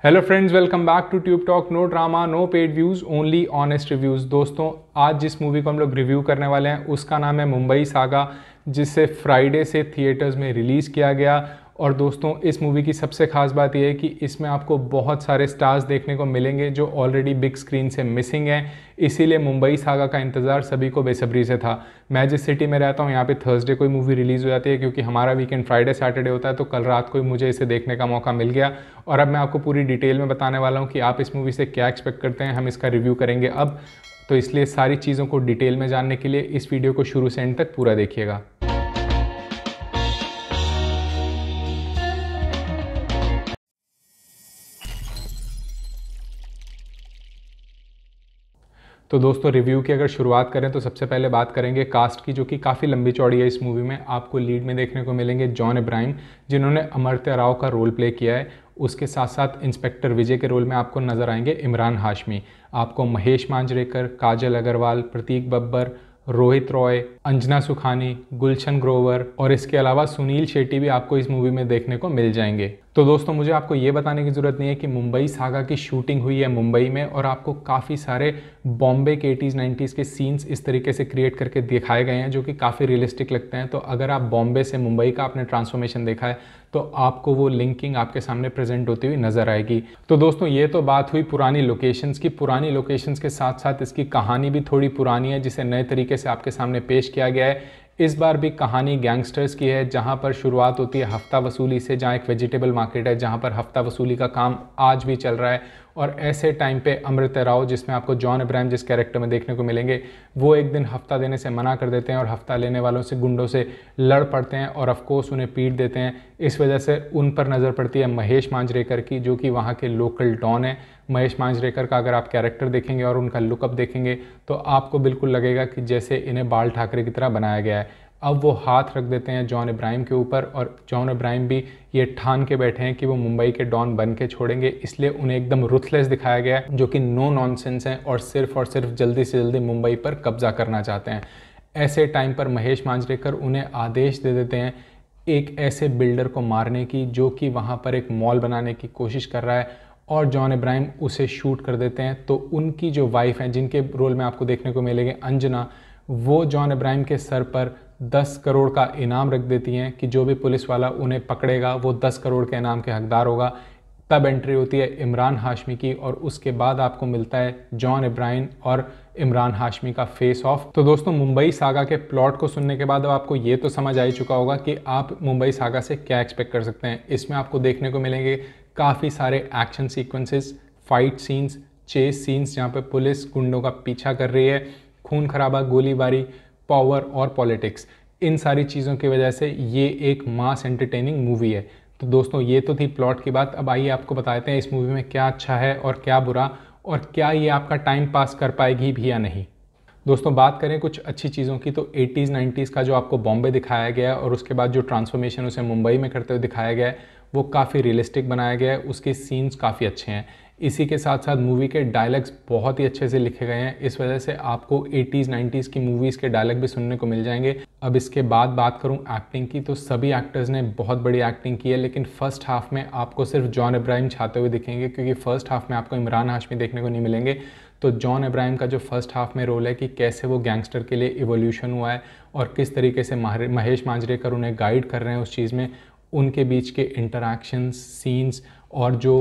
Hello friends, welcome back to Tube Talk. No drama, no paid views, only honest reviews. दोस्तों, आज जिस movie को हम लोग रिव्यू करने वाले हैं उसका नाम है मुंबई सागा, जिसे फ्राइडे से थिएटर्स में रिलीज़ किया गया। और दोस्तों, इस मूवी की सबसे ख़ास बात यह है कि इसमें आपको बहुत सारे स्टार्स देखने को मिलेंगे जो ऑलरेडी बिग स्क्रीन से मिसिंग हैं। इसीलिए मुंबई सागा का इंतज़ार सभी को बेसब्री से था। मैं जिस सिटी में रहता हूँ यहाँ पे थर्सडे कोई मूवी रिलीज़ हो जाती है, क्योंकि हमारा वीकेंड फ्राइडे सैटरडे होता है। तो कल रात को ही मुझे इसे देखने का मौका मिल गया और अब मैं आपको पूरी डिटेल में बताने वाला हूँ कि आप इस मूवी से क्या एक्सपेक्ट करते हैं। हम इसका रिव्यू करेंगे अब, तो इसलिए सारी चीज़ों को डिटेल में जानने के लिए इस वीडियो को शुरू से एंड तक पूरा देखिएगा। तो दोस्तों, रिव्यू की अगर शुरुआत करें तो सबसे पहले बात करेंगे कास्ट की, जो कि काफ़ी लंबी चौड़ी है। इस मूवी में आपको लीड में देखने को मिलेंगे जॉन इब्राहिम, जिन्होंने अमर्त्य राव का रोल प्ले किया है। उसके साथ साथ इंस्पेक्टर विजय के रोल में आपको नजर आएंगे इमरान हाशमी। आपको महेश मांजरेकर, काजल अग्रवाल, प्रतीक बब्बर, रोहित रॉय, अंजना सुखानी, गुलशन ग्रोवर और इसके अलावा सुनील शेट्टी भी आपको इस मूवी में देखने को मिल जाएंगे। तो दोस्तों, मुझे आपको ये बताने की ज़रूरत नहीं है कि मुंबई सागा की शूटिंग हुई है मुंबई में, और आपको काफ़ी सारे बॉम्बे के 80s 90s के सीन्स इस तरीके से क्रिएट करके दिखाए गए हैं जो कि काफ़ी रियलिस्टिक लगते हैं। तो अगर आप बॉम्बे से मुंबई का आपने ट्रांसफॉर्मेशन देखा है तो आपको वो लिंकिंग आपके सामने प्रेजेंट होती हुई नज़र आएगी। तो दोस्तों, ये तो बात हुई पुरानी लोकेशंस की। पुरानी लोकेशंस के साथ साथ इसकी कहानी भी थोड़ी पुरानी है, जिसे नए तरीके से आपके सामने पेश किया गया है। इस बार भी कहानी गैंगस्टर्स की है, जहां पर शुरुआत होती है हफ्ता वसूली से, जहां एक वेजिटेबल मार्केट है जहां पर हफ्ता वसूली का काम आज भी चल रहा है। और ऐसे टाइम पे अमृता राव, जिसमें आपको जॉन इब्राहिम जिस कैरेक्टर में देखने को मिलेंगे, वो एक दिन हफ्ता देने से मना कर देते हैं और हफ्ता लेने वालों से, गुंडों से लड़ पड़ते हैं और ऑफकोर्स उन्हें पीट देते हैं। इस वजह से उन पर नज़र पड़ती है महेश मांजरेकर की, जो कि वहाँ के लोकल डॉन है। महेश मांजरेकर का अगर आप कैरेक्टर देखेंगे और उनका लुकअप देखेंगे तो आपको बिल्कुल लगेगा कि जैसे इन्हें बाल ठाकरे की तरह बनाया गया है। अब वो हाथ रख देते हैं जॉन इब्राहिम के ऊपर, और जॉन इब्राहिम भी ये ठान के बैठे हैं कि वो मुंबई के डॉन बन के छोड़ेंगे। इसलिए उन्हें एकदम रुथलेस दिखाया गया है, जो कि नो नॉनसेंस हैं और सिर्फ जल्दी से जल्दी मुंबई पर कब्जा करना चाहते हैं। ऐसे टाइम पर महेश मांजरेकर उन्हें आदेश दे देते हैं एक ऐसे बिल्डर को मारने की जो कि वहाँ पर एक मॉल बनाने की कोशिश कर रहा है, और जॉन इब्राहिम उसे शूट कर देते हैं। तो उनकी जो वाइफ हैं, जिनके रोल में आपको देखने को मिलेंगे अंजना, वो जॉन इब्राहिम के सर पर 10 करोड़ का इनाम रख देती हैं कि जो भी पुलिस वाला उन्हें पकड़ेगा वो 10 करोड़ के इनाम के हकदार होगा। तब एंट्री होती है इमरान हाशमी की, और उसके बाद आपको मिलता है जॉन इब्राहिम और इमरान हाशमी का फेस ऑफ। तो दोस्तों, मुंबई सागा के प्लॉट को सुनने के बाद अब आपको ये तो समझ आ ही चुका होगा कि आप मुंबई सागा से क्या एक्सपेक्ट कर सकते हैं। इसमें आपको देखने को मिलेंगे काफ़ी सारे action sequences, fight scenes, chase scenes, जहाँ पे पुलिस गुंडों का पीछा कर रही है, खून खराबा, गोलीबारी, पावर और पॉलिटिक्स। इन सारी चीज़ों की वजह से ये एक मास एंटरटेनिंग मूवी है। तो दोस्तों, ये तो थी प्लॉट की बात। अब आइए आपको बताते हैं इस मूवी में क्या अच्छा है और क्या बुरा, और क्या ये आपका टाइम पास कर पाएगी भी या नहीं। दोस्तों, बात करें कुछ अच्छी चीज़ों की, तो 80s 90s का जो आपको बॉम्बे दिखाया गया है और उसके बाद जो ट्रांसफॉर्मेशन उसे मुंबई में करते हुए दिखाया गया है, वो काफ़ी रियलिस्टिक बनाया गया है। उसके सीन्स काफ़ी अच्छे हैं। इसी के साथ साथ मूवी के डायलॉग्स बहुत ही अच्छे से लिखे गए हैं। इस वजह से आपको 80s 90s की मूवीज़ के डायलॉग भी सुनने को मिल जाएंगे। अब इसके बाद बात करूं एक्टिंग की, तो सभी एक्टर्स ने बहुत बड़ी एक्टिंग की है, लेकिन फर्स्ट हाफ में आपको सिर्फ जॉन इब्राहिम छाते हुए दिखेंगे, क्योंकि फर्स्ट हाफ में आपको इमरान हाशमी देखने को नहीं मिलेंगे। तो जॉन इब्राहिम का जो फर्स्ट हाफ में रोल है कि कैसे वो गैंगस्टर के लिए इवोल्यूशन हुआ है और किस तरीके से महेश मांजरेकर उन्हें गाइड कर रहे हैं उस चीज़ में, उनके बीच के इंटरैक्शंस, सीन्स और जो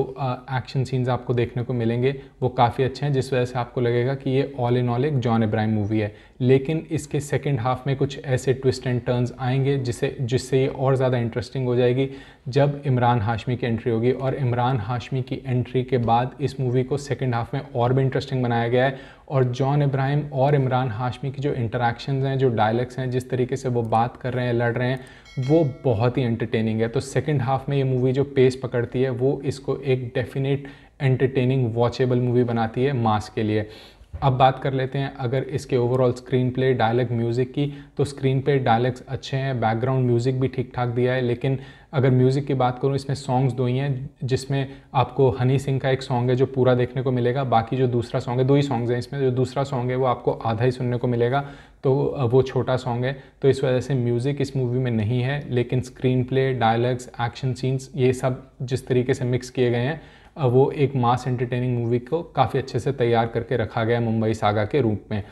एक्शन सीन्स आपको देखने को मिलेंगे वो काफ़ी अच्छे हैं, जिस वजह से आपको लगेगा कि ये ऑल इन ऑल एक जॉन इब्राहिम मूवी है। लेकिन इसके सेकंड हाफ में कुछ ऐसे ट्विस्ट एंड टर्न्स आएंगे जिससे ये और ज़्यादा इंटरेस्टिंग हो जाएगी जब इमरान हाशमी की एंट्री होगी। और इमरान हाशमी की एंट्री के बाद इस मूवी को सेकंड हाफ में और भी इंटरेस्टिंग बनाया गया है। और जॉन इब्राहिम और इमरान हाशमी की जो इंटरैक्शंस हैं, जो डायलॉग्स हैं, जिस तरीके से वो बात कर रहे हैं, लड़ रहे हैं, वो बहुत ही एंटरटेनिंग है। तो सेकंड हाफ में ये मूवी जो पेस पकड़ती है वो इसको एक डेफिनेट एंटरटेनिंग वॉचेबल मूवी बनाती है मास के लिए। अब बात कर लेते हैं अगर इसके overall screenplay, dialogue, music की, तो स्क्रीन प्ले, डायलॉग्स अच्छे हैं, बैकग्राउंड म्यूज़िक भी ठीक ठाक दिया है। लेकिन अगर म्यूज़िक की बात करूँ, इसमें सॉन्ग्स दो ही हैं, जिसमें आपको हनी सिंह का एक सॉन्ग है जो पूरा देखने को मिलेगा। बाकी जो दूसरा सॉन्ग है, दो ही सॉन्ग्स हैं इसमें, जो दूसरा सॉन्ग है वो आपको आधा ही सुनने को मिलेगा, तो वो छोटा सॉन्ग है। तो इस वजह से म्यूज़िक इस मूवी में नहीं है, लेकिन screen play, dialogues, action scenes, ये सब जिस तरीके से मिक्स किए गए हैं वो एक मास एंटरटेनिंग मूवी को काफ़ी अच्छे से तैयार करके रखा गया मुंबई सागा के रूप में।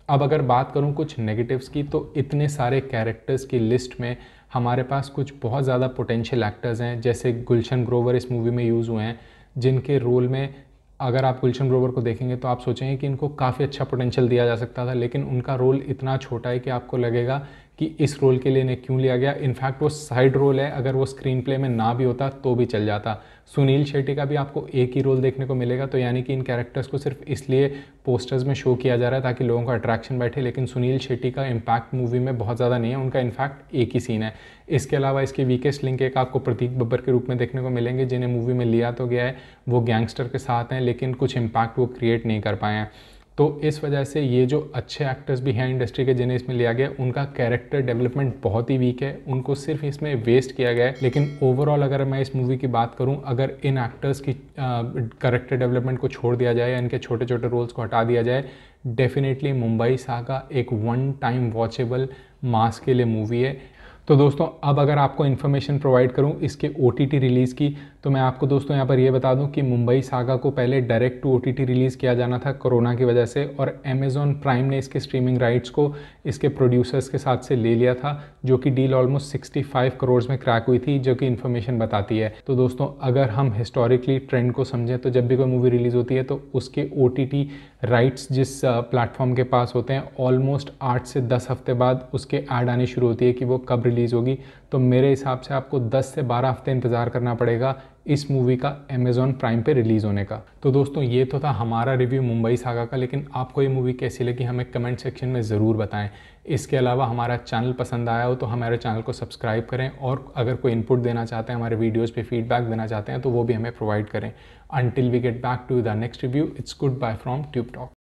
अब अगर बात करूं कुछ नेगेटिव्स की, तो इतने सारे कैरेक्टर्स की लिस्ट में हमारे पास कुछ बहुत ज़्यादा पोटेंशियल एक्टर्स हैं, जैसे गुलशन ग्रोवर इस मूवी में यूज़ हुए हैं, जिनके रोल में अगर आप गुलशन ग्रोवर को देखेंगे तो आप सोचेंगे कि इनको काफ़ी अच्छा पोटेंशियल दिया जा सकता था, लेकिन उनका रोल इतना छोटा है कि आपको लगेगा कि इस रोल के लिए इन्हें क्यों लिया गया। इनफैक्ट वो साइड रोल है, अगर वो स्क्रीन प्ले में ना भी होता तो भी चल जाता। सुनील शेट्टी का भी आपको एक ही रोल देखने को मिलेगा, तो यानी कि इन कैरेक्टर्स को सिर्फ इसलिए पोस्टर्स में शो किया जा रहा है ताकि लोगों का अट्रैक्शन बैठे, लेकिन सुनील शेट्टी का इम्पैक्ट मूवी में बहुत ज़्यादा नहीं है, उनका इनफैक्ट एक ही सीन है। इसके अलावा इसके वीकेस्ट लिंक एक आपको प्रतीक बब्बर के रूप में देखने को मिलेंगे, जिन्हें मूवी में लिया तो गया है, वो गैंगस्टर के साथ हैं, लेकिन कुछ इम्पैक्ट वो क्रिएट नहीं कर पाए हैं। तो इस वजह से ये जो अच्छे एक्टर्स भी हैं इंडस्ट्री के जिन्हें इसमें लिया गया, उनका कैरेक्टर डेवलपमेंट बहुत ही वीक है, उनको सिर्फ इसमें वेस्ट किया गया है। लेकिन ओवरऑल अगर मैं इस मूवी की बात करूं, अगर इन एक्टर्स की कैरेक्टर डेवलपमेंट को छोड़ दिया जाए या इनके छोटे छोटे रोल्स को हटा दिया जाए, डेफिनेटली मुंबई सागा एक वन टाइम वॉचेबल मास के लिए मूवी है। तो दोस्तों अब अगर आपको इन्फॉर्मेशन प्रोवाइड करूं इसके OTT रिलीज़ की, तो मैं आपको दोस्तों यहाँ पर ये बता दूं कि मुंबई सागा को पहले डायरेक्ट टू OTT रिलीज़ किया जाना था कोरोना की वजह से, और अमेज़ॉन प्राइम ने इसके स्ट्रीमिंग राइट्स को इसके प्रोड्यूसर्स के साथ से ले लिया था, जो कि डील ऑलमोस्ट 65 करोड़ में क्रैक हुई थी, जो कि इन्फॉर्मेशन बताती है। तो दोस्तों अगर हम हिस्टोरिकली ट्रेंड को समझें तो जब भी कोई मूवी रिलीज़ होती है तो उसके OTT राइट्स जिस प्लेटफॉर्म के पास होते हैं, ऑलमोस्ट 8 से 10 हफ्ते बाद उसके ऐड आनी शुरू होती है कि वो कब रिलीज़ होगी। तो मेरे हिसाब से आपको 10 से 12 हफ्ते इंतज़ार करना पड़ेगा इस मूवी का अमेज़ॉन प्राइम पे रिलीज़ होने का। तो दोस्तों ये तो था हमारा रिव्यू मुंबई सागा का, लेकिन आपको ये मूवी कैसी लगी हमें कमेंट सेक्शन में ज़रूर बताएं। इसके अलावा हमारा चैनल पसंद आया हो तो हमारे चैनल को सब्सक्राइब करें, और अगर कोई इनपुट देना चाहते हैं, हमारे वीडियोज़ पे फीडबैक देना चाहते हैं, तो वो भी हमें प्रोवाइड करें। Until we get back to the next review, it's goodbye from Tube Talk.